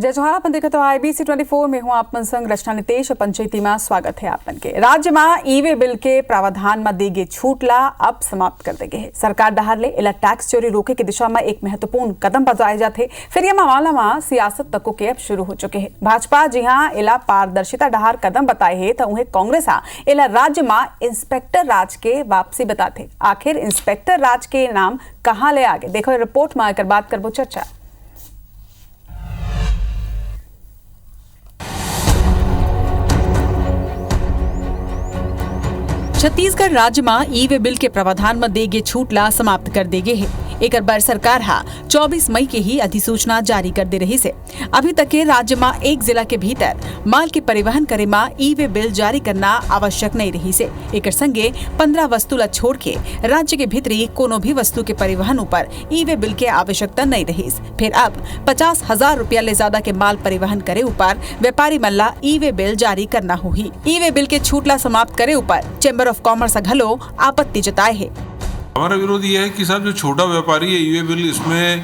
जय जोहार अपन देखते हो IBC 24 में हूँ आपमन संग रचना नितेश पंचायती में स्वागत है आपन के। राज्य में ई-वे बिल के प्रावधान में देगे छूट ला अब समाप्त कर देगे है। सरकार डहार ले इला टैक्स चोरी रोके की दिशा में एक महत्वपूर्ण कदम बढ़ाए जाते। फिर ये मामला में सियासत तको के अब शुरू हो चुके हैं। भाजपा जी हाँ इला पारदर्शिता डहार कदम बताए है तो उन्हें कांग्रेस इला राज्य में इंस्पेक्टर राज के वापसी बताते। आखिर इंस्पेक्टर राज के नाम कहाँ ले आगे देखो रिपोर्ट में आकर बात करबो चर्चा। छत्तीसगढ़ राज्य में ई-वे बिल के प्रावधान में देगे छूट ला समाप्त कर देगे है। एक बार सरकार 24 मई के ही अधिसूचना जारी कर दे रही से अभी तक के राज्य में एक जिला के भीतर माल के परिवहन करे में ई-वे बिल जारी करना आवश्यक नहीं रही से एक संगे 15 वस्तु ला छोड़ के राज्य के भीतरी कोनो भी वस्तु के परिवहन ऊपर ई-वे बिल के आवश्यकता नहीं रही। फिर अब 50,000 रुपया ले ज्यादा के माल परिवहन करे ऊपर व्यापारी मन ला ई-वे बिल जारी करना होही। ई-वे बिल के छूट ला समाप्त करे ऊपर चैम्बर ऑफ कॉमर्स घलो आपत्ति जताए है। हमारा विरोध ये है कि साहब जो छोटा व्यापारी है ई-वे बिल इसमें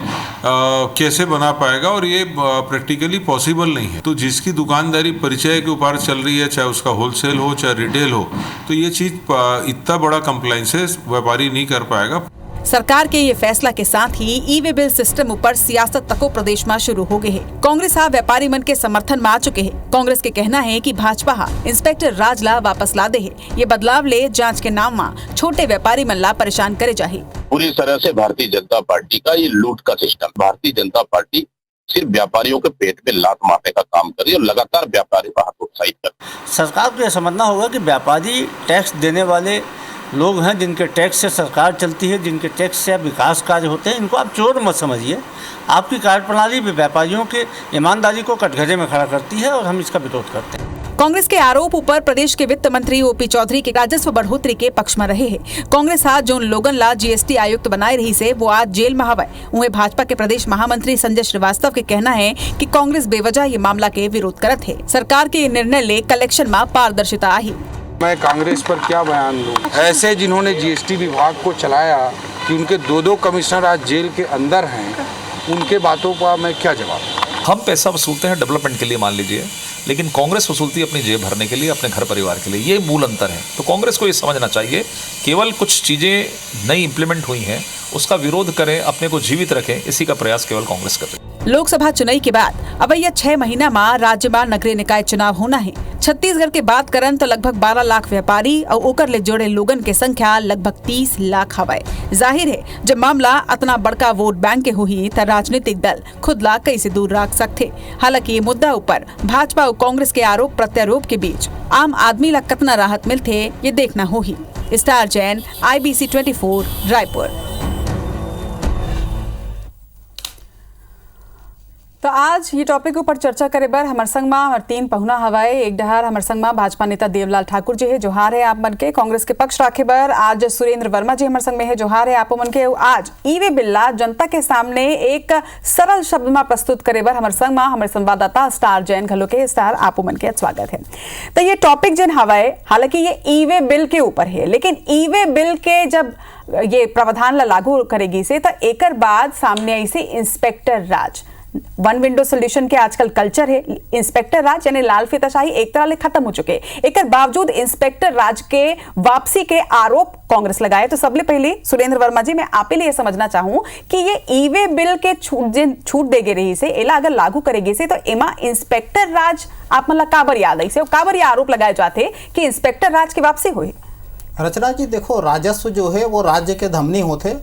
कैसे बना पाएगा और ये प्रैक्टिकली पॉसिबल नहीं है। तो जिसकी दुकानदारी परिचय के ऊपर चल रही है, चाहे उसका होलसेल हो चाहे रिटेल हो, तो ये चीज इतना बड़ा कंप्लायंस व्यापारी नहीं कर पाएगा। सरकार के ये फैसला के साथ ही ई-वे बिल सिस्टम ऊपर सियासत तको प्रदेश में शुरू हो गए है। कांग्रेस व्यापारी मन के समर्थन में आ चुके हैं। कांग्रेस के कहना है कि भाजपा इंस्पेक्टर राज ला वापस ला दे है। ये बदलाव ले जांच के नाम में छोटे व्यापारी मन ला परेशान करे जाहे। पूरी तरह से भारतीय जनता पार्टी का ये लूट का सिस्टम। भारतीय जनता पार्टी सिर्फ व्यापारियों के पेट में लात मारने का काम कर रही है और लगातार व्यापारी को हाथ उत्साहित कर। सरकार को यह समझना होगा कि व्यापारी टैक्स देने वाले लोग हैं, जिनके टैक्स से सरकार चलती है, जिनके टैक्स से विकास कार्य होते हैं। इनको आप चोर मत समझिए। आपकी कार्यप्रणाली भी व्यापारियों के ईमानदारी को कटघरे में खड़ा करती है और हम इसका विरोध करते हैं। कांग्रेस के आरोप ऊपर प्रदेश के वित्त मंत्री ओपी चौधरी के राजस्व बढ़ोतरी के पक्ष में रहे हैं। कांग्रेस आज जो लोगन ला GST आयुक्त बनाए रही से वो आज जेल में हवे। उन्हें भाजपा के प्रदेश महामंत्री संजय श्रीवास्तव के कहना है कि कांग्रेस बेवजह ये मामला के विरोध करत है। सरकार के निर्णय ले कलेक्शन में पारदर्शिता आई। मैं कांग्रेस पर क्या बयान दूं? ऐसे जिन्होंने GST विभाग को चलाया कि उनके दो कमिश्नर आज जेल के अंदर हैं, उनके बातों का मैं क्या जवाब दूं? हम पैसा वसूलते हैं डेवलपमेंट के लिए मान लीजिए, लेकिन कांग्रेस वसूलती है अपनी जेब भरने के लिए, अपने घर परिवार के लिए। ये मूल अंतर है। तो कांग्रेस को ये समझना चाहिए, केवल कुछ चीजें नई इंप्लीमेंट हुई हैं उसका विरोध करें, अपने को जीवित रखें, इसी का प्रयास केवल कांग्रेस कर रही है। लोकसभा चुनाव के बाद अब यह 6 महीना में राज्य में नगरीय निकाय चुनाव होना है। छत्तीसगढ़ के बात करन तो लगभग 12 लाख व्यापारी और ओकर ले जोड़े लोगन के संख्या लगभग 30 लाख हवाए। जाहिर है जब मामला इतना बड़का वोट बैंक के हुई तो राजनीतिक दल खुद ला कैसे दूर रख सकते। हालांकि ये मुद्दा ऊपर भाजपा और कांग्रेस के आरोप प्रत्यारोप के बीच आम आदमी ला कितना राहत मिलते ये देखना होही। Star Jain IBC 24 Raipur. तो आज ये टॉपिक ऊपर चर्चा करे बर हमार संग में हमार 3 पहुना हवाए। एक डहार हमार संग में भाजपा नेता देवलाल ठाकुर जी है, जोहार है आप मन के। कांग्रेस के पक्ष राखे बर आज सुरेंद्र वर्मा जी हमार संग में है, जोहार है आप मन के। आज ई-वे बिल ला जनता के सामने एक सरल शब्द में प्रस्तुत करे बर हमार संग में हमारे संवाददाता स्टार जैन घलो के। स्टार आप मन के स्वागत है। तो ये टॉपिक जन हवाए, हालांकि ये ई-वे बिल के ऊपर है, लेकिन ई-वे बिल के जब ये प्रावधान ला लागू करेगी से तो एकर बाद सामने आई से इंस्पेक्टर राज। वन विंडो सोल्यूशन के आजकल कल्चर है। इंस्पेक्टर राज यानी लाल फीताशाही एक तरह से खत्म हो चुके। एक बावजूद इंस्पेक्टर राज के वापसी के आरोप कांग्रेस लगाए। तो सबले पहले सुरेंद्र वर्मा जी, मैं आप लिए समझना चाहूं कि ये ई-वे बिल के छूट देगे रही से एला अगर लागू करेगी से तो एमा इंस्पेक्टर राज आप मतलब काबर याद आई से काबर ये आरोप लगाए जाते कि इंस्पेक्टर राज की वापसी हुई। रचना जी देखो, राजस्व जो है वो राज्य के धमनी होते।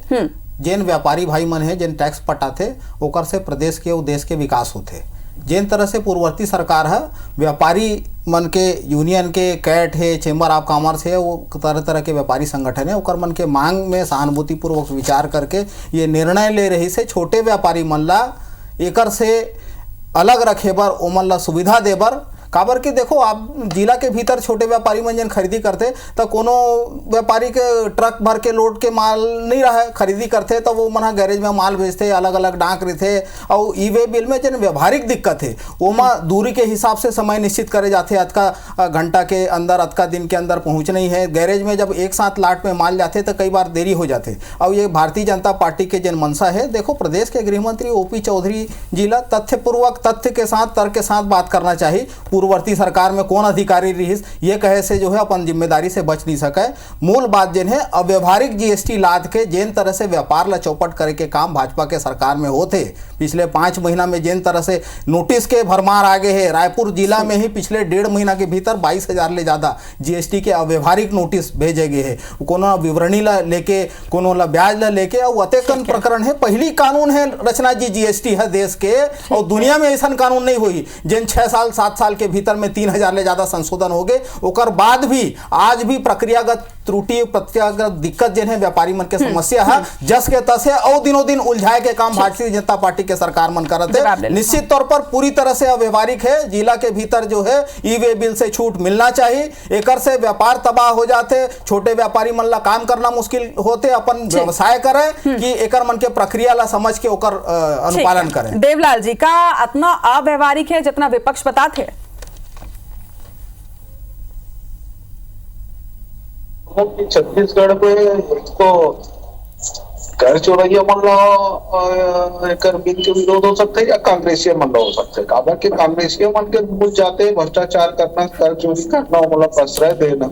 जिन व्यापारी भाई मन है जिन टैक्स पटाते ओकर से प्रदेश के और देश के विकास होते। जिन तरह से पूर्ववर्ती सरकार है व्यापारी मन के यूनियन के कैट है, चेंबर ऑफ कॉमर्स है, वो तरह तरह के व्यापारी संगठन है, ओकर मन के मांग में सहानुभूति पूर्वक विचार करके ये निर्णय ले रही से छोटे व्यापारी मन ला एकर से अलग रखे बर, ओमन ला सुविधा दे बर काबर कि देखो आप जिला के भीतर छोटे व्यापारी मन जन खरीदी करते तो कोनो व्यापारी के ट्रक भर के लोड के माल नहीं रहे, खरीदी करते तो वो मन गैरेज में माल भेजते, अलग अलग डाक रहते। और ई वे बिल में जन व्यवहारिक दिक्कत है ओमा दूरी के हिसाब से समय निश्चित करे जाते, अतका घंटा के अंदर अतका दिन के अंदर पहुंचना ही है। गैरेज में जब एक साथ लाट में माल जाते तो कई बार देरी हो जाते। और ये भारतीय जनता पार्टी के जन मंशा है, देखो प्रदेश के गृह मंत्री ओपी चौधरी जिला तथ्यपूर्वक तथ्य के साथ तर्क के साथ बात करना चाहिए। पूर्ववर्ती सरकार में कौन अधिकारी रही ये कहे से जो है अपन जिम्मेदारी से बच नहीं सके। मूल बात जिन है अव्यवहारिक जीएसटी लाद के जिन तरह से व्यापार ला चौपट करे के काम भाजपा के सरकार में होते, पिछले 5 महीना में जिन तरह से नोटिस के भरमार आगे है। रायपुर जिला में ही पिछले 1.5 महीना के भीतर 22,000 ले ज्यादा जीएसटी के अव्यवहारिक नोटिस भेजे गए हैं। कोनो विवरणी ला लेके, कोनो ला ब्याज ला लेके, और अतेकन प्रकरण है। पहली कानून है रचना जी जीएसटी है देश के, और दुनिया में ऐसा कानून नहीं हुई जिन 6 साल 7 साल के भीतर में 3,000 ले ज्यादा संशोधन हो गए। ओकर बाद भी आज भी प्रक्रियागत त्रुटि, प्रक्रियागत दिक्कत जिन है व्यापारी मन के समस्या है जस के तस है, और दिनों दिन उलझाए के काम भारतीय जनता पार्टी के सरकार मन करते है। निश्चित तौर पर पूरी तरह से अव्यवहारिक है। जिला के भीतर जो है ई वे बिल से छूट मिलना चाहिए। एकर से व्यापार तबाह हो जाते, छोटे व्यापारी मन ला काम करना मुश्किल होते, अपन व्यवसाय करे कि एकर मन के प्रक्रिया ला समझ के ओकर अनुपालन करें। देवलाल जी का इतना अव्यवहारिक है जितना विपक्ष बताते छत्तीसगढ़ में इसको कर चोरैया मन एकर बिल के विरोध हो सकते है या कांग्रेसिया मन हो सकते है। काबर के कांग्रेसिया मन के घुस जाते भ्रष्टाचार करना, कर चोरी करना, मतलब प्रश्रय देना।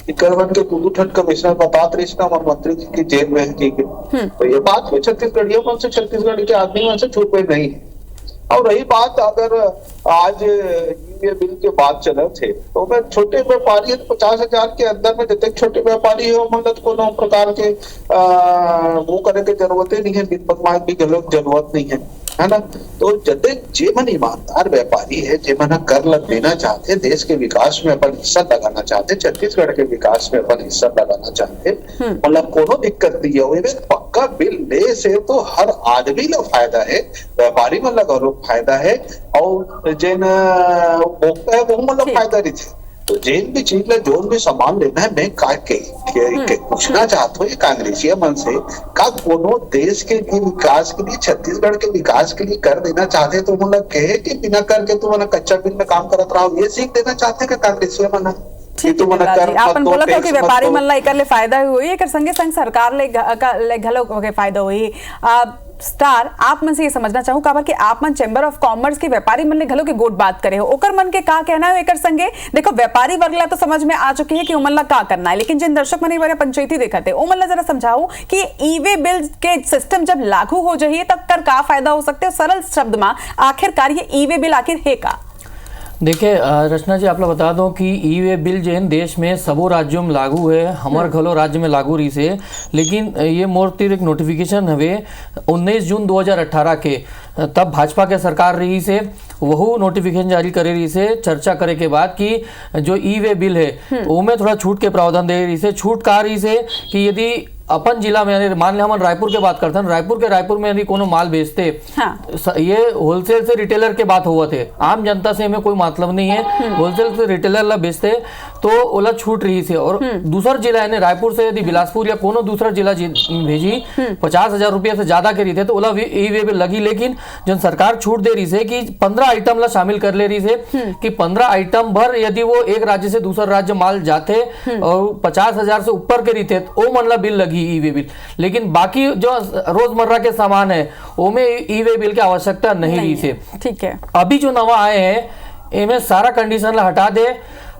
इकर मन के दू ठन कमिश्नर बात रही ना मंत्री जी की जेल में है। तो ये बात में छत्तीसगढ़ियों मन से, छत्तीसगढ़ के आदमी मन से छुपे नहीं है। और रही बात अगर आज ये बिल के बाद चले थे तो मैं छोटे व्यापारी 50,000 के अंदर में जितने छोटे व्यापारी हो मतलब कोनो प्रकार के वो करे के जरूरत ही नहीं है, बिल बनवाए की जरूरत नहीं है ना। तो जते जे मन ईमानदार व्यापारी है, जे मन कर लग देना चाहते, देश के विकास में अपन हिस्सा लगाना चाहते, छत्तीसगढ़ के विकास में अपन हिस्सा लगाना चाहते, मतलब कोनो दिक्कत नहीं है। पक्का बिल ले से तो हर आदमी ला फायदा है, व्यापारी मन ला फायदा है, और जिन भोक्ता है वो मतलब फायदा रही थे। तो जिन भी चीज ला जोन भी सामान लेना है, मैं के पूछना चाहता हूँ कांग्रेसिया मन से, का कोनो देश के विकास के लिए, छत्तीसगढ़ के विकास के लिए कर देना चाहते तो मतलब कहे कि बिना करके तुम कच्चा बिल में काम करत रहो, ये सीख देना चाहते हैं कांग्रेसिया मन। आपन बोला था कि व्यापारी मन ला एकर ले फायदा हुई, एकर संगे संग सरकार ले घलो के फायदा हुई। स्टार आप मन से ये समझना चाहूँ काबर कि आप मन चैम्बर ऑफ कॉमर्स के व्यापारी मन ले घलो के गोट बात करे हो, ओकर मन के का कहना है एकर संगे। देखो व्यापारी वर्ग ला तो समझ में आ चुके हैं कि ओमन ला का करना है, लेकिन जिन दर्शक मन बारे पंचायती देखते ओमन ला जरा समझाओ कि ई वे बिल के सिस्टम जब लागू हो जाइए तब कर का फायदा हो सकते हो। सरल शब्द में आखिरकार ये ई वे बिल आखिर है का? देखिए रचना जी, आप लोग बता दो कि ई वे बिल जैन देश में सबो राज्यों में लागू है, हमार घलो राज्य में लागू रही से, लेकिन ये मोर तीर एक नोटिफिकेशन हवे 19 जून 2018 के, तब भाजपा के सरकार रही से वह नोटिफिकेशन जारी करे रही से चर्चा करे के बाद कि जो ई वे बिल है वो में थोड़ा छूट के प्रावधान दे रही से। छूट कहा रही से कि यदि अपन जिला में, यानी मान लिया हम रायपुर के बात करते हैं, रायपुर में यदि कोनो माल बेचते, ये होलसेल से रिटेलर के बात हुआ थे, आम जनता से हमें कोई मतलब नहीं है, होलसेल से रिटेलर ला बेचते तो ओला छूट रही से। और दूसरा जिला यानी रायपुर से यदि बिलासपुर या कोनो दूसरा जिला भेजी 50,000 रुपया से ज्यादा के रही थे तो ओला ई वे बिल लगी। लेकिन जब सरकार छूट दे रही से कि 15 आइटम ला शामिल कर ले रही से कि 15 आइटम भर यदि वो एक राज्य से दूसरा राज्य माल जाते और 50,000 से ऊपर के रही थे तो वो मतलब बिल लगी ई वे बिल। लेकिन बाकी जो रोजमर्रा के सामान है वो में ई वे बिल की आवश्यकता नहीं रही से। ठीक है, अभी जो नवा आए हैं इनमें सारा कंडीशन ला हटा दे,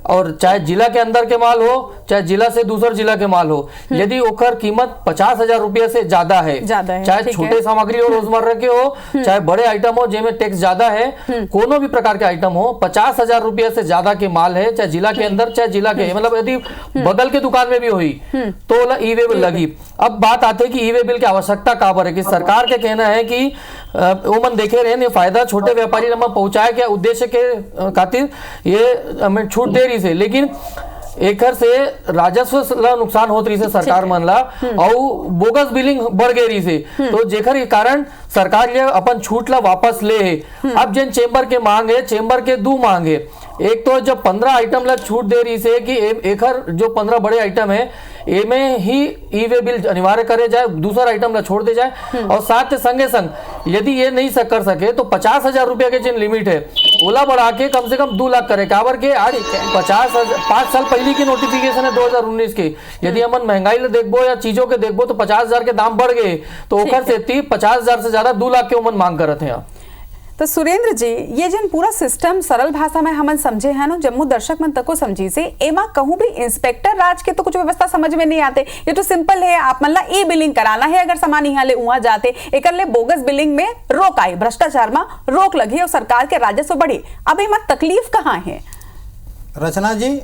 और चाहे जिला के अंदर के माल हो चाहे जिला से दूसर जिला के माल हो, यदि ओकर कीमत 50,000 रुपया से ज्यादा है, चाहे छोटे सामग्री हो रोजमर्रा के हो चाहे बड़े आइटम हो जिनमें टैक्स ज्यादा है, कोनो भी प्रकार के आइटम हो, 50,000 रुपया से ज्यादा के माल है, चाहे जिला के अंदर चाहे जिला के, मतलब यदि बगल के दुकान में भी हुई तो ई वे बिल लगी। अब बात आते है कि ई वे बिल की आवश्यकता कहाँ पर है, कि सरकार के कहना है कि वो मन देखे रहे फायदा छोटे व्यापारी नमा पहुंचाए के उद्देश्य के खातिर ये हमें छूट दे रही से, लेकिन एकर से राजस्व ला नुकसान होत रही से सरकार मन ला, और बोगस बिलिंग बढ़ गई रही से, तो जेकर के कारण सरकार ये अपन छूट ला वापस ले है। अब जिन चेंबर के मांग है, चेंबर के दो मांग है, एक तो जब 15 आइटम ला छूट दे रही से कि एकर जो 15 बड़े आइटम है एमें ही ई वे बिल अनिवार्य करे जाए, दूसरा आइटम ला छोड़ दे जाए, और साथ के संगे संग यदि ये नहीं कर सके तो 50,000 रुपया के जिन लिमिट है ओला बढ़ा के कम से कम 2 लाख करे। काबर के आज 5 साल पहले की नोटिफिकेशन है 2019 की, यदि हम महंगाई ले देखबो या चीजों के देखबो तो 50,000 के दाम बढ़ गए, तो ओकर से 50,000 से ज्यादा 2 लाख के उमन मांग करत हैं। तो सुरेंद्र जी, ये जिन पूरा सिस्टम सरल भाषा में हमन समझे हैं ना, जम्मू दर्शक मन तक को समझी से एमा कहूं भी इंस्पेक्टर राज के तो कुछ व्यवस्था समझ में नहीं आते। ये तो सिंपल है, आप मन ला ई बिलिंग कराना है, अगर सामान यहाँ ले वहां जाते एकर ले बोगस बिलिंग में रोक आई, भ्रष्टाचार में रोक लगी और सरकार के राजस्व बढ़े। अब एमा तकलीफ कहाँ है? रचना जी,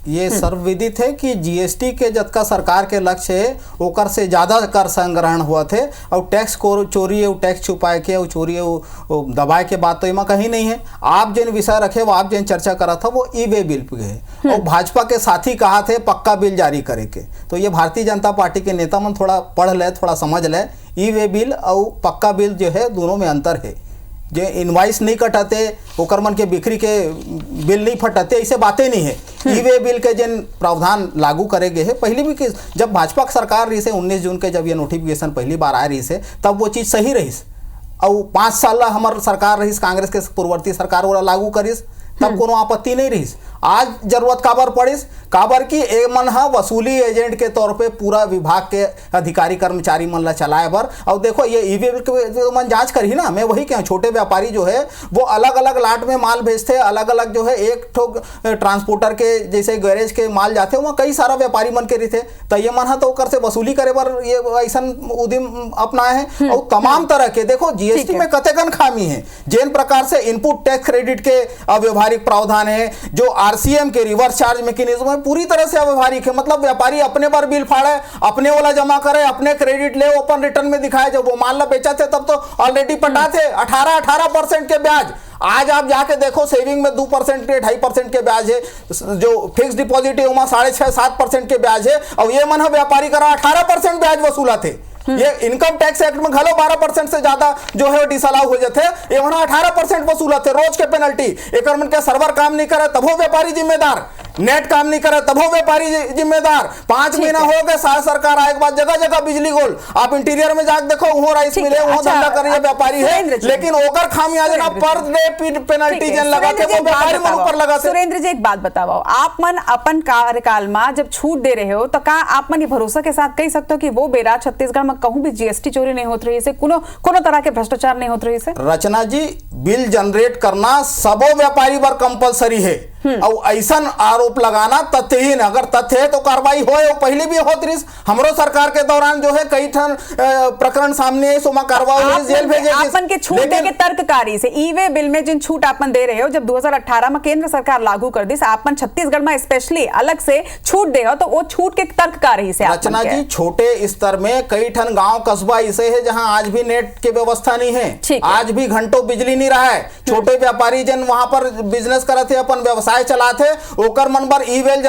ये सर्वविदित है कि जीएसटी के जतका सरकार के लक्ष्य है ओकर से ज़्यादा कर संग्रहण हुआ थे, और टैक्स को चोरी और टैक्स छुपाए के और चोरी और दबाए के बात तो इमा कहीं नहीं है। आप जिन विषय रखे वो आप जिन चर्चा करा था वो ई वे बिल पे है, और भाजपा के साथी कहा थे पक्का बिल जारी करे के, तो ये भारतीय जनता पार्टी के नेता मन थोड़ा पढ़ ले, थोड़ा समझ ले। ई वे बिल और पक्का बिल जो है दोनों में अंतर है। जो इनवाइस नहीं कटाते ओकर मन के बिक्री के बिल नहीं फटाते, ऐसे बातें नहीं है। ई वे बिल के जिन प्रावधान लागू करे गए हैं पहले भी, जब भाजपा की सरकार रही से 19 जून के जब ये नोटिफिकेशन पहली बार आ रही से तब वो चीज़ सही रही, और 5 साल हमार सरकार रही कांग्रेस के पूर्ववर्ती सरकार वाला लागू करीस तब कोनो आपत्ति नहीं रही। आज जरूरत काबर पड़िस, काबर की ए मन हा वसूली एजेंट के तौर पे पूरा विभाग के अधिकारी कर्मचारी मन ला चलाए बर। और देखो ये ई वे बिल के मन जांच करी ना, मैं वही कहूँ, छोटे व्यापारी जो है वो अलग अलग लाट में माल भेजते, अलग अलग जो है एक ठोक ट्रांसपोर्टर के जैसे गैरेज के माल जाते वहाँ कई सारा व्यापारी मन के रहते, तो ये मन हा तो कर से वसूली करे बर ये ऐसा उद्यम अपनाए हैं। और तमाम तरह के देखो जीएसटी में कतेकन खामी है, जिन प्रकार से इनपुट टैक्स क्रेडिट के अव्यवहारिक प्रावधान है, जो आरसीएम के रिवर्स चार्ज मैकेनिज्म है पूरी तरह से अव्यवहारिक है। मतलब व्यापारी अपने बार बिल फाड़े, अपने वाला जमा करे, अपने क्रेडिट ले, ओपन रिटर्न में दिखाए, जब वो माल ला बेचा थे तब तो ऑलरेडी पटा थे 18% के ब्याज। आज आप जाके देखो सेविंग में 2% के 2.5% के ब्याज है, जो फिक्स डिपॉजिट है वहां 6.5-7% के ब्याज है, और ये मन व्यापारी करा 18% ब्याज वसूला थे। ये इनकम टैक्स एक्ट में घलो 12% से ज्यादा जो है डिसअलाउ हो जाते, ये वहां 18% वसूला थे रोज के पेनल्टी। एक मन के सर्वर काम नहीं करे तब हो व्यापारी जिम्मेदार, नेट काम नहीं करे तब हो व्यापारी जिम्मेदार। 5 महीना हो गए साल सरकार आए के बाद जगह जगह बिजली गोल, आप इंटीरियर में जाके देखो वहां राइस मिले, वहां धंधा कर रही है व्यापारी है, लेकिन ओकर खामियाजा पर डे पेनल्टी जन लगा के वो व्यापारी मन ऊपर लगा। सुरेंद्र जी एक बात बताओ, आप मन अपन कार्यकाल में जब छूट दे रहे हो तो का आप मन ये भरोसा के साथ कह सकते हो कि वो बेरा छत्तीसगढ़ में कहूं भी जीएसटी चोरी नहीं होत रही से, कोनो तरह के भ्रष्टाचार नहीं होत रही से? रचना जी, बिल जनरेट करना सबो व्यापारी पर कंपलसरी है, और ऐसा आरोप लगाना तथ्यहीन, अगर तथ्य है तो कार्रवाई होए। वो पहले भी होत रही, हमरो सरकार के दौरान जो है कई ठन प्रकरण सामने सोमा कार्रवाई जेल भेजे। आपन के छूट दे के तर्ककारी से ई वे बिल में जिन छूट आपन दे रहे हो, जब 2018 में केंद्र सरकार लागू कर दी, आपन छत्तीसगढ़ में स्पेशली अलग से छूट दे हो, तो वो छूट के तर्ककारी से रचना जी, छोटे स्तर में कई ठन गांव कस्बा ऐसे है जहां आज भी नेट की व्यवस्था नहीं है, आज भी घंटों बिजली नहीं रहा है। छोटे व्यापारी जन वहां पर बिजनेस करते अपन व्यवसाय चलाते, ओकर मन पर ई बिल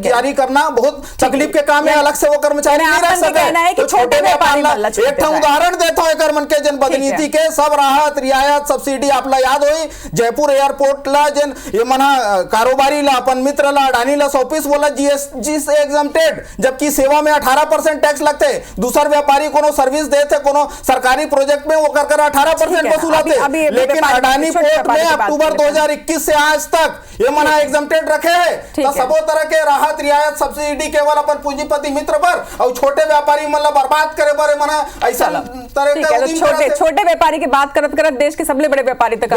जारी करना बहुत तकलीफ के काम है, अलग से वो कर्मचारी नहीं रह सके। तो छोटे व्यापारी एक उदाहरण देता हूं एकर मन के जन बदनीति के सब राहत रियायत सब्सिडी आपला याद होई, जयपुर एयरपोर्ट ला जन ये मना कारोबारी ला अपन मित्र ला अडानी ला ऑफिस बोला जीएसटी से एग्जम्प्टेड, जबकि सेवा में 18% टैक्स लगते। दूसर व्यापारी कोनो सर्विस देते कोनो सरकारी प्रोजेक्ट में वो कर 18% वसूलाते, लेकिन अडानी पोर्ट में अक्टूबर 2021 से आज तक ये मना एग्जम्प्टेड रखे हैं। तो सबो तरह के राहत रियायत सब्सिडी केवल अपन पूंजीपति मित्र पर और छोटे व्यापारी मतलब बर्बाद करे पर मना ऐसा तरह के छोटे व्यापारी की बात करत देश के सबसे बड़े व्यापारी तक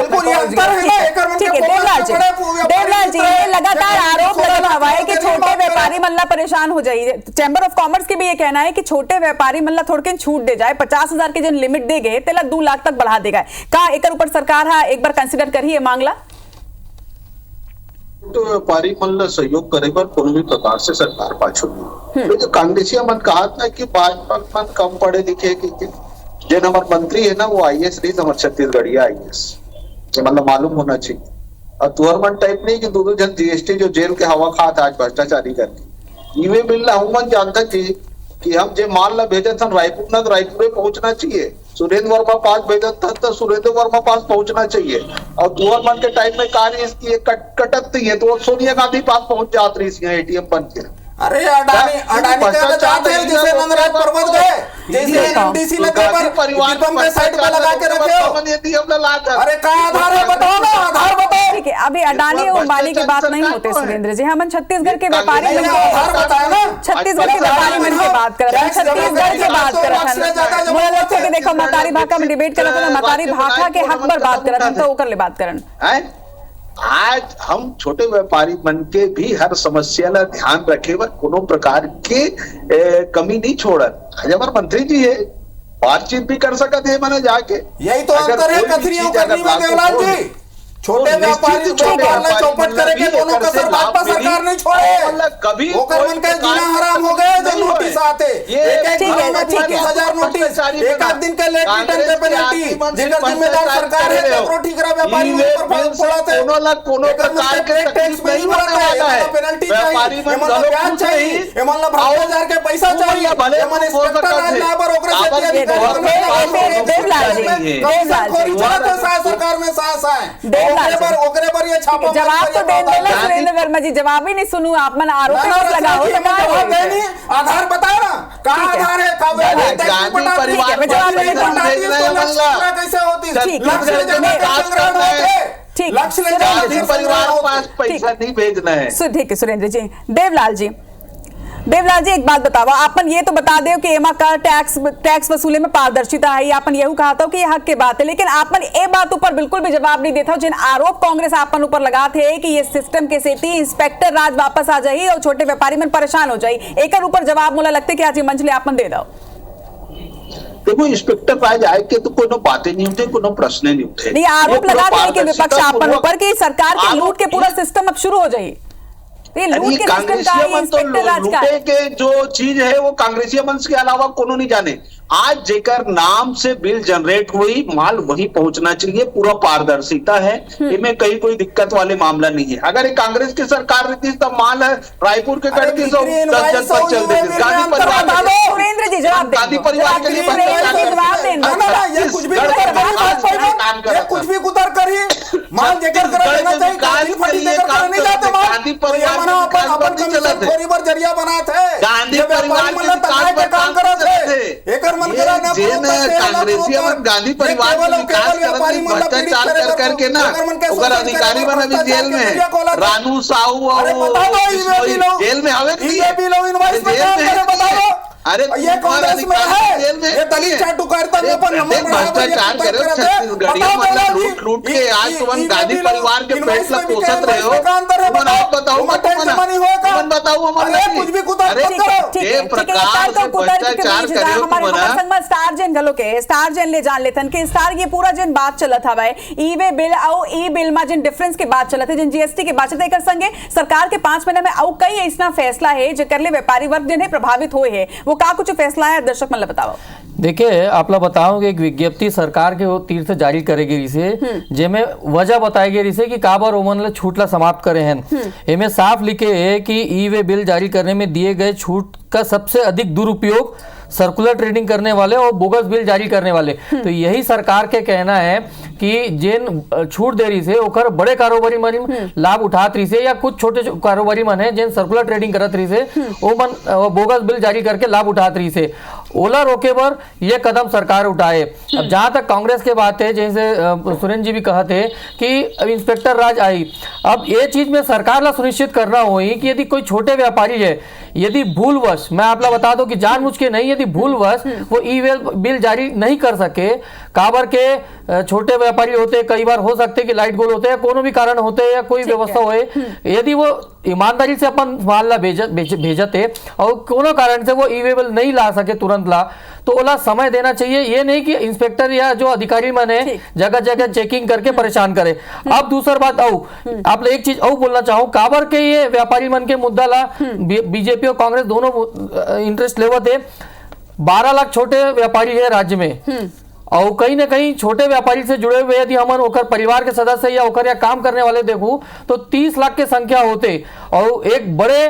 देवलाल जी लगातार आरोप लगा हुआ है कि छोटे व्यापारी मल्ला परेशान हो जाइए। चैम्बर ऑफ कॉमर्स की भी ये कहना है कि छोटे व्यापारी मल्ला थोड़े छूट दे जाए, 50,000 के जो लिमिट दे गए तेला 2 लाख तक बढ़ा देगा। का एक ऊपर सरकार है एक बार कंसिडर करिए मांगला? तो व्यापारी मन सहयोग करे पर कोनो भी प्रकार से सरकार पाछू नहीं। तो जो कांग्रेसिया मन कहा था कि भाजपा मन कम पढ़े लिखे कि जन हमारे मंत्री है ना वो आईएएस नहीं, हमारे छत्तीसगढ़ी आईएएस मतलब मालूम होना चाहिए। और तुअर मन टाइप नहीं कि दो जन जीएसटी जो जेल के हवा खात आज भ्रष्टाचारी करके ईवे बिल ला हम जानता कि हम जे माल ला भेजे थे रायपुर ना तो रायपुर पहुंचना चाहिए। सुरेंद्र वर्मा पास भेजा था तो सुरेंद्र वर्मा पास पहुंचना चाहिए। और कुंवर मन के टाइम में कार्य इसकी कटत नहीं है तो वो सोनिया गांधी पास पहुंच जात रही थी एटीएम बन के। अरे अडानी का जाते हैं जैसे नंदराज पर्वत गए, जैसे एनडीसी लगे पर दीपम के साइड पे लगा के रखे हो। अरे क्या आधार है बताओ ना, आधार बताओ। ठीक है, अभी अडानी और अंबानी की बात नहीं होते सुरेंद्र जी, हम छत्तीसगढ़ के व्यापारी मन आधार बताया ना, छत्तीसगढ़ के व्यापारी मन की बात कर रहे हैं, छत्तीसगढ़ की बात कर रहे हैं। देखो मतारी भाखा में डिबेट कर रहे थे, मतारी भाखा के हक पर बात कर रहे थे, तो वो कर ले बात करन। आज हम छोटे व्यापारी मन के भी हर समस्या ला ध्यान रखे बर कोनो प्रकार के कमी नहीं छोड़त। आज हमारे मंत्री जी है, बातचीत भी कर सकते हैं मैंने जाके। यही तो अंतर है कथरियों करनी में देवलाल जी। छोटे व्यापारी चौपट करेंगे, दोनों कसर भाजपा सरकार नहीं छोड़े। कभी मन का जीना हराम हो गया जो नोटिस आते, एक 20,000 नोटिस, एक आध दिन के लेट रिटर्न पे पेनल्टी, जिनका जिम्मेदार सरकार है तो ठीकरा व्यापारी ऊपर पड़ाते। कोनो प्रकार के टैक्स नहीं भरना है, पेनल्टी चाहिए, एमन ब्याज चाहिए, एमन 12,000 के पैसा चाहिए, एमन इंस्पेक्टर राज ना पर ओकरे से सरकार में साहस है। जवाब तो दे दो सुरेंद्र वर्मा जी, जवाब ही नहीं सुनू आप मन आरोप लगाओ। आधार बताओ ना, कहाँ आधार है? गांधी परिवार कैसे होती है? गांधी परिवार के पास पैसा नहीं भेजना है। ठीक है सुरेंद्र जी। देवलाल जी एक बात बताओ, आपन ये तो बता दो कि एमा का टैक्स वसूले में पारदर्शिता है, आपन यही कहा था कि ये हक के बात है, लेकिन आपन ए बात ऊपर बिल्कुल भी जवाब नहीं देता जिन आरोप कांग्रेस आपन ऊपर लगा थे कि ये सिस्टम के सेती इंस्पेक्टर राज वापस आ जाई और छोटे व्यापारी मन परेशान हो जाई। एक ऊपर जवाब मुला लगते कि आज ये मंच ले आपन दे दो। देखो इंस्पेक्टर राज आए के तो कोनो बातें नहीं उठे, कोनो प्रश्न नहीं उठे। नहीं आरोप लगा थे विपक्ष आपन ऊपर की सरकार के लूट के पूरा सिस्टम अब शुरू हो जाए। कांग्रेसिया मन तो लूटे के जो चीज है वो कांग्रेसिया मन के अलावा कोनो नहीं जाने। आज जेकर नाम से बिल जनरेट हुई माल वही पहुंचना चाहिए, पूरा पारदर्शिता है, इनमें कहीं कोई दिक्कत वाले मामला नहीं है। अगर ये कांग्रेस की सरकार रहती तब माल है रायपुर के करती 10 जनपद चल देती। गांधी परिवार सुरेंद्र जी जवाब दें, गांधी परिवार के लिए कुछ भी कुतर करिए, माल जेकर करना चाहिए, गांधी परिवार जरिया बनाते हैं, गांधी परिवार के काम करते थे। कांग्रेसिया गांधी परिवार के विकास भ्रष्टाचार कर करके ना अधिकारी बना भी जेल में है। रानू साहू जेल में अरे ये कांग्रेस में है, ये दलित चाटुकारिता में अपन भ्रष्टाचार करे छत्तीसगढ़िया मतलब लूट के आज तुम गांधी परिवार के पेट ला पोषत रहे हो। बताओ कुछ भी स्टार जेन गलो के स्टार जेन ले जान लेथन के स्टार ये पूरा जिन बात चलत हवा ई वे बिल और ई बिल में जिन डिफरेंस के बात चलत है, जिन जीएसटी के बात चलत कर संगे सरकार के 5 महीने में और कई ऐसा फैसला है जो कर ले व्यापारी वर्ग जिन्हें प्रभावित हुए है, वो का कुछ फैसला है दर्शक मतलब बताओ। देखिए आप लोग बताओ कि एक विज्ञप्ति सरकार के तीर से जारी करेगी रिसे जेमे वजह बताएगी रिसे कि काबर ओमन छूटला समाप्त करे हैं। एमे साफ लिखे है कि ई वे बिल जारी करने में दिए गए छूट का सबसे अधिक दुरुपयोग सर्कुलर ट्रेडिंग करने वाले और बोगस बिल जारी करने वाले। तो यही सरकार के कहना है कि जिन छूट दे रही से ओकर बड़े कारोबारी मन लाभ उठात रही से या कुछ छोटे कारोबारी मन है जिन सर्कुलर ट्रेडिंग करत रही से वो मन बोगस बिल जारी करके लाभ उठात रही से ओला रोके पर यह कदम सरकार उठाए। अब जहां तक कांग्रेस के बात है, जैसे सुरेंद्र जी भी कहा थे कि अब इंस्पेक्टर राज आई, अब ये चीज में सरकार ला सुनिश्चित करना हुई कि यदि कोई छोटे व्यापारी है यदि भूलवश, मैं आप लोग बता दो कि जानबूझ के नहीं, यदि भूलवश वो ई बिल जारी नहीं कर सके, काबर के छोटे व्यापारी होते कई बार हो सकते कि लाइट गोल होते हैं, कोनो भी कारण होते या कोई व्यवस्था होए, यदि वो ईमानदारी से अपन माल ला भेजते और कोनो कारण से वो ई बिल नहीं ला सके तुरंत ला, तो ओला समय देना चाहिए। ये नहीं कि इंस्पेक्टर या जो अधिकारी मन है जगह जगह चेकिंग करके परेशान करे। अब दूसरी बात आप एक चीज और बोलना चाहूँ, काबर के ये व्यापारी मन के मुद्दा ला बीजेपी और कांग्रेस दोनों इंटरेस्ट लेवत है। 12 लाख छोटे व्यापारी है राज्य में, और कहीं ना कहीं छोटे व्यापारी से जुड़े हुए यदि हमन ओकर परिवार के सदस्य या ओकर या काम करने वाले देखूं तो 30 लाख के संख्या होते। और एक बड़े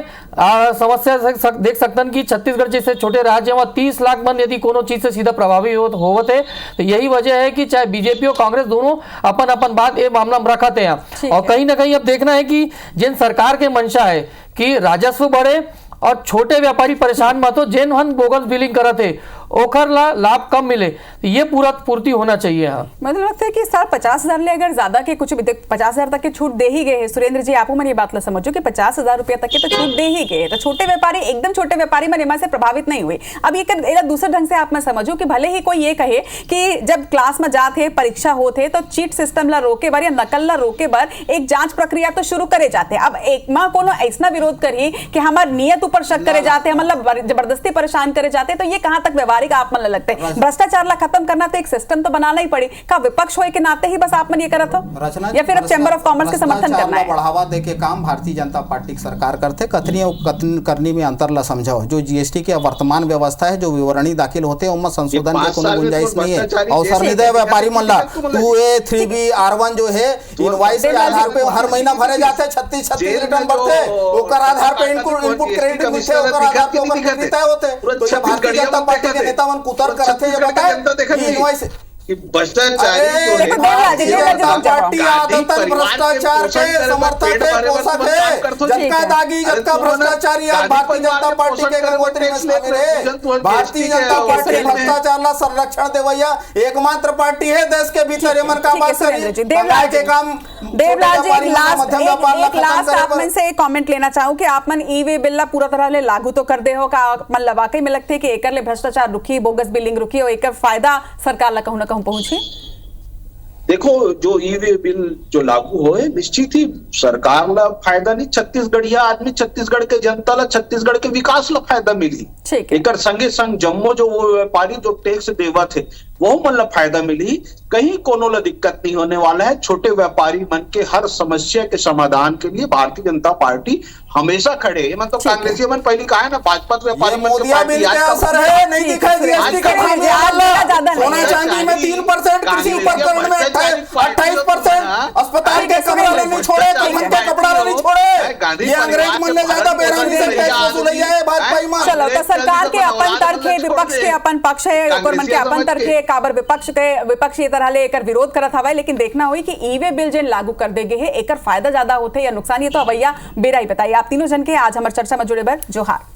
समस्या देख सकतन कि छत्तीसगढ़ जैसे छोटे राज्य में 30 लाख मन यदि कोनो चीज से सीधा प्रभावी होवत है तो यही वजह है कि चाहे बीजेपी और कांग्रेस दोनों अपन अपन बात ये मामला में रखते हैं। और कहीं ना कहीं अब देखना है कि जिन सरकार के मंशा है कि राजस्व बढ़े और छोटे व्यापारी परेशान मत हो, जिन हन बोगस बिलिंग करत है ओखर लाभ कम मिले, ये पूरा पूर्ति होना चाहिए। हाँ, मतलब लगता है कि सर 50,000 ले अगर ज्यादा के कुछ भी 50,000 तक के छूट दे ही गए हैं। सुरेंद्र जी आपको मन ये बात ला समझो कि 50,000 रुपया तक के तो छूट दे ही गए, तो छोटे व्यापारी एकदम छोटे व्यापारी मन एमा से प्रभावित नहीं हुए। अब ये दूसरे ढंग से आप मैं समझो कि भले ही कोई ये कहे कि जब क्लास में जाते परीक्षा होते तो चीट सिस्टम ला रोके बर या नकल ला रोके बर एक जांच प्रक्रिया तो शुरू करे जाते। अब एक माँ कोनो ऐसा विरोध करी कि हमार नियत ऊपर शक करे जाते हैं, मतलब जबरदस्ती परेशान करे जाते, तो ये कहां तक व्यवहारिक आप मन लगते हैं? भ्रष्टाचार ला खत्म करना तो एक सिस्टम तो बनाना ही पड़े। का विपक्ष होए के नाते ही बस आप मन ये करत हो या फिर अब चैम्बर ऑफ कॉमर्स के समर्थन करना है? बढ़ावा दे के काम भारतीय जनता पार्टी की सरकार करते, कथनी और करनी में अंतर ला समझाओ। जो जीएसटी की वर्तमान व्यवस्था है, जो विवरणी दाखिल होते हैं उनमें संशोधन की कोनो गुंजाइश नहीं है। अवसर निधि व्यापारी मन ला 2A 3B R1 जो है इनवॉइस के आधार पे हर महीना भरे जाते 36 रिटर्न बढ़ते, ओकर आधार पे इनपुट क्रेडिट मिलते, ओकर आधार पे ओकर क्रेडिट होते। तो ये भारतीय जनता पार्टी के नेता मन कुतर करते ये बताए कि इनवॉइस कि भ्रष्टाचारी जो है पार्टी आदतन भ्रष्टाचार के समर्थक है, पोषक है। जबका दागी जबका भ्रष्टाचारी भारतीय जनता पार्टी के गंगोत्री में शामिल है। भारतीय जनता पार्टी भ्रष्टाचार ला संरक्षण देवैया एकमात्र पार्टी है देश के भीतर। एमन का बात करी देवलाल के काम देवलाल जी एक लास्ट आप मन से एक कमेंट लेना चाहूं कि आप मन ई-वे बिल ला पूरा तरह ले लागू तो कर दे हो का मन वाकई में लगते कि एकर ले भ्रष्टाचार रुकी, बोगस बिलिंग रुकी और एकर फायदा सरकार ला कहूं ना कहूं पहुंचे? देखो जो ई-वे बिल जो लागू होए निश्चित ही सरकार ला फायदा नहीं, छत्तीसगढ़िया आदमी छत्तीसगढ़ के जनता ला छत्तीसगढ़ के विकास ला फायदा मिली। एकर संगे संग जम्मो जो व्यापारी जो टैक्स देवा थे वो मन ला फायदा मिली। कहीं कोनो ला दिक्कत नहीं होने वाला है। छोटे व्यापारी मन के हर समस्या के समाधान के लिए भारतीय जनता पार्टी हमेशा खड़े है। मतलब कांग्रेसी मन पहले कहा है ना भाजपा व्यापारी मोदिया बिल का असर है नहीं दिखा जीएसटी का सोना चांदी में 3%, कृषि उपकरण में 28%, अस्पताल के कमरा नहीं छोड़े, कमन के कपड़ा नहीं छोड़े। ये अंग्रेज मन ने ज्यादा बेरहमी से टैक्स वसूलिया है भाजपा में। चलो तो सरकार के अपन तर्क है, विपक्ष के अपन पक्ष है, ओकर मन के अपन तर्क है, काबर विपक्ष ये तरह ले एकर विरोध करत हवे। लेकिन देखना होई कि ई-वे बिल जे लागू कर देगे है एकर फायदा ज्यादा होते या नुकसान, ये तो अवैया बेरा ही बताइए। आप तीनों जन के आज हमारे चर्चा में जुड़े बर जोहार।